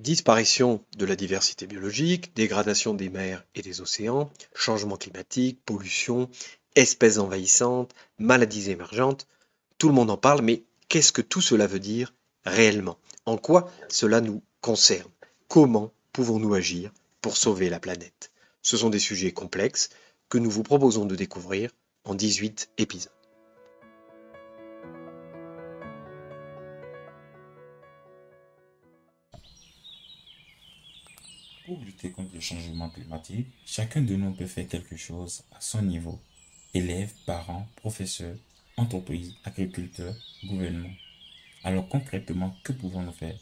Disparition de la diversité biologique, dégradation des mers et des océans, changement climatique, pollution, espèces envahissantes, maladies émergentes, tout le monde en parle, mais qu'est-ce que tout cela veut dire réellement? En quoi cela nous concerne? Comment pouvons-nous agir pour sauver la planète? Ce sont des sujets complexes que nous vous proposons de découvrir en 18 épisodes. Pour lutter contre le changement climatique, chacun de nous peut faire quelque chose à son niveau. Élèves, parents, professeurs, entreprises, agriculteurs, gouvernements. Alors concrètement, que pouvons-nous faire?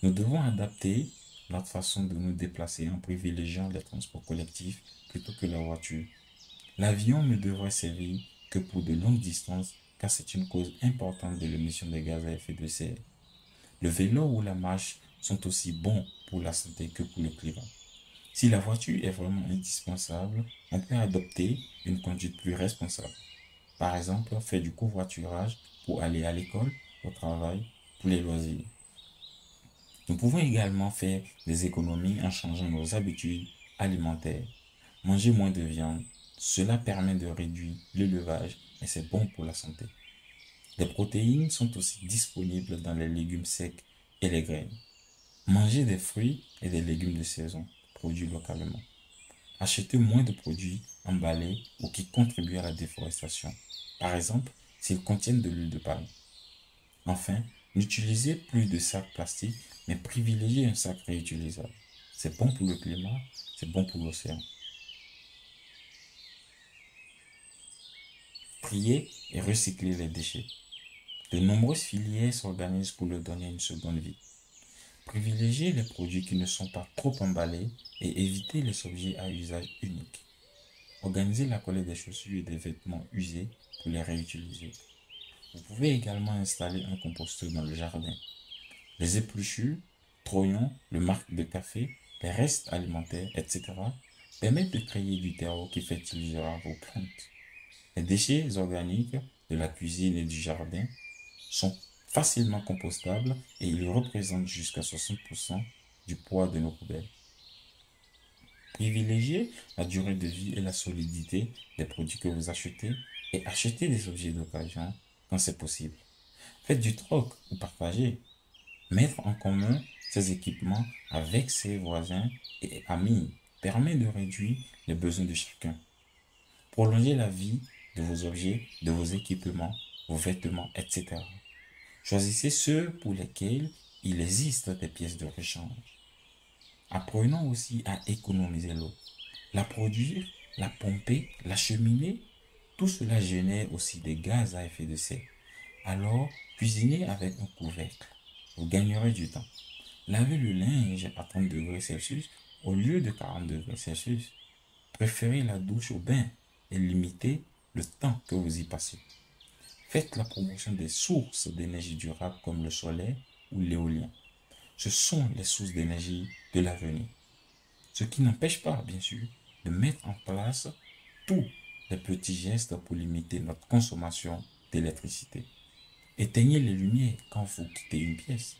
Nous devons adapter notre façon de nous déplacer en privilégiant les transports collectifs plutôt que la voiture. L'avion ne devrait servir que pour de longues distances car c'est une cause importante de l'émission de gaz à effet de serre. Le vélo ou la marche sont aussi bons pour la santé que pour le climat. Si la voiture est vraiment indispensable, on peut adopter une conduite plus responsable. Par exemple, faire du covoiturage pour aller à l'école, au travail, pour les loisirs. Nous pouvons également faire des économies en changeant nos habitudes alimentaires. Manger moins de viande, cela permet de réduire l'élevage et c'est bon pour la santé. Les protéines sont aussi disponibles dans les légumes secs et les graines. Manger des fruits et des légumes de saison, produits localement. Acheter moins de produits emballés ou qui contribuent à la déforestation. Par exemple, s'ils contiennent de l'huile de palme. Enfin, n'utilisez plus de sacs plastiques, mais privilégiez un sac réutilisable. C'est bon pour le climat, c'est bon pour l'océan. Trier et recycler les déchets. De nombreuses filières s'organisent pour leur donner une seconde vie. Privilégiez les produits qui ne sont pas trop emballés et évitez les objets à usage unique. Organisez la collecte des chaussures et des vêtements usés pour les réutiliser. Vous pouvez également installer un composteur dans le jardin. Les épluchures, trognon, le marc de café, les restes alimentaires, etc. permettent de créer du terreau qui fertilisera vos plantes. Les déchets organiques de la cuisine et du jardin sont facilement compostables et ils représentent jusqu'à 60% du poids de nos poubelles. Privilégiez la durée de vie et la solidité des produits que vous achetez et achetez des objets d'occasion quand c'est possible. Faites du troc ou partagez. Mettre en commun ces équipements avec ses voisins et amis permet de réduire les besoins de chacun. Prolongez la vie de vos objets, de vos équipements, vos vêtements, etc. Choisissez ceux pour lesquels il existe des pièces de rechange. Apprenons aussi à économiser l'eau. La produire, la pomper, l'acheminer, tout cela génère aussi des gaz à effet de serre. Alors, cuisinez avec un couvercle. Vous gagnerez du temps. Lavez le linge à 30 degrés Celsius au lieu de 40 degrés Celsius. Préférez la douche au bain et limitez le temps que vous y passez. Faites la promotion des sources d'énergie durable comme le solaire ou l'éolien. Ce sont les sources d'énergie de l'avenir. Ce qui n'empêche pas, bien sûr, de mettre en place tous les petits gestes pour limiter notre consommation d'électricité. Éteignez les lumières quand vous quittez une pièce.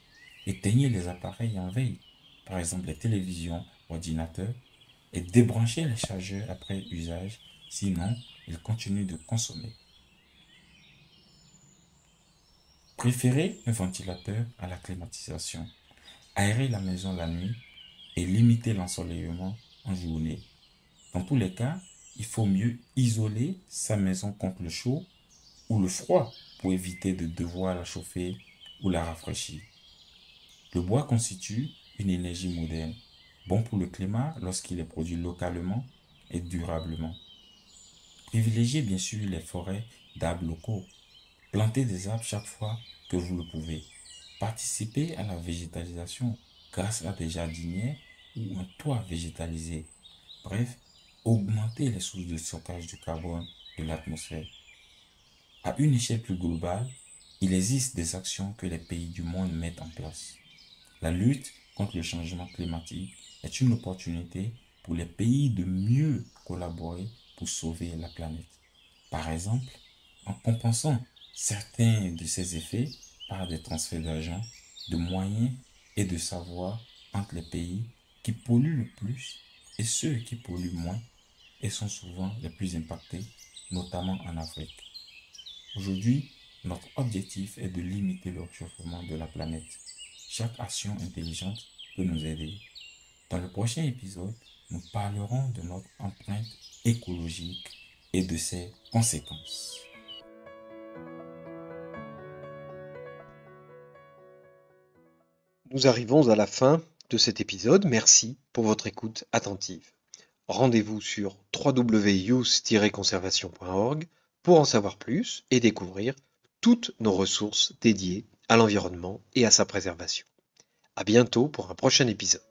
Éteignez les appareils en veille, par exemple les télévisions, ordinateurs, et débranchez les chargeurs après usage, sinon ils continuent de consommer. Préférez un ventilateur à la climatisation. Aérez la maison la nuit et limitez l'ensoleillement en journée. Dans tous les cas, il faut mieux isoler sa maison contre le chaud ou le froid pour éviter de devoir la chauffer ou la rafraîchir. Le bois constitue une énergie moderne, bon pour le climat lorsqu'il est produit localement et durablement. Privilégiez bien sûr les forêts d'arbres locaux. Plantez des arbres chaque fois que vous le pouvez. Participez à la végétalisation grâce à des jardinières ou un toit végétalisé. Bref, augmentez les sources de stockage du carbone de l'atmosphère. À une échelle plus globale, il existe des actions que les pays du monde mettent en place. La lutte contre le changement climatique est une opportunité pour les pays de mieux collaborer pour sauver la planète. Par exemple, en compensant certains de ces effets par des transferts d'argent, de moyens et de savoir entre les pays qui polluent le plus et ceux qui polluent moins et sont souvent les plus impactés, notamment en Afrique. Aujourd'hui, notre objectif est de limiter le réchauffement de la planète. Chaque action intelligente peut nous aider. Dans le prochain épisode, nous parlerons de notre empreinte écologique et de ses conséquences. Nous arrivons à la fin de cet épisode. Merci pour votre écoute attentive. Rendez-vous sur www.youth-conservation.org pour en savoir plus et découvrir toutes nos ressources dédiées à l'environnement et à sa préservation. À bientôt pour un prochain épisode.